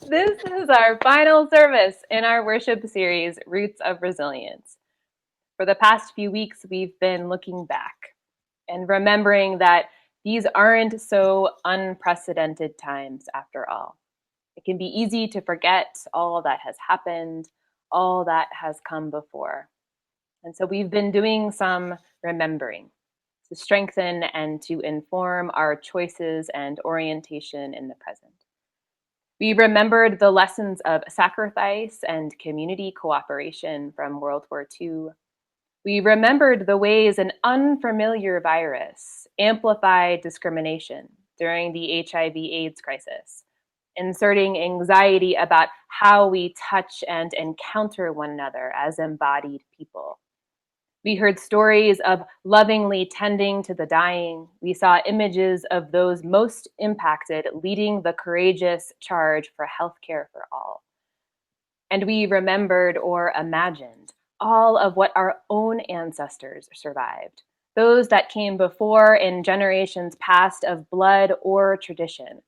This is our final service in our worship series, Roots of Resilience. For the past few weeks, we've been looking back and remembering that these aren't so unprecedented times after all. It can be easy to forget all that has happened, all that has come before. And so we've been doing some remembering to strengthen and to inform our choices and orientation in the present. We remembered the lessons of sacrifice and community cooperation from World War II. We remembered the ways an unfamiliar virus amplified discrimination during the HIV/AIDS crisis, inserting anxiety about how we touch and encounter one another as embodied people. We heard stories of lovingly tending to the dying. We saw images of those most impacted leading the courageous charge for healthcare for all. And we remembered or imagined all of what our own ancestors survived, those that came before in generations past of blood or tradition,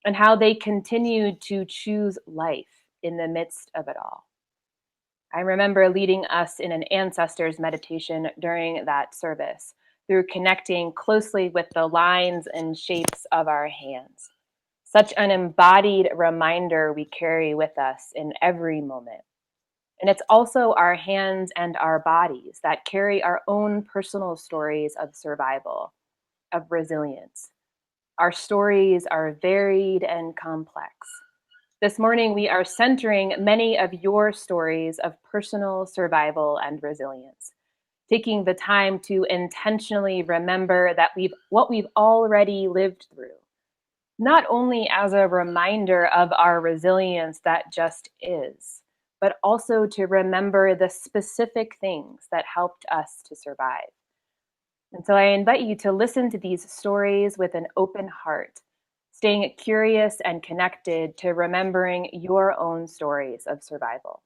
and how they continued to choose life in the midst of it all. I remember leading us in an ancestors meditation during that service through connecting closely with the lines and shapes of our hands. Such an embodied reminder we carry with us in every moment. And it's also our hands and our bodies that carry our own personal stories of survival, of resilience. Our stories are varied and complex. This morning, we are centering many of your stories of personal survival and resilience, taking the time to intentionally remember that what we've already lived through, not only as a reminder of our resilience that just is, but also to remember the specific things that helped us to survive. And so I invite you to listen to these stories with an open heart, staying curious and connected to remembering your own stories of survival.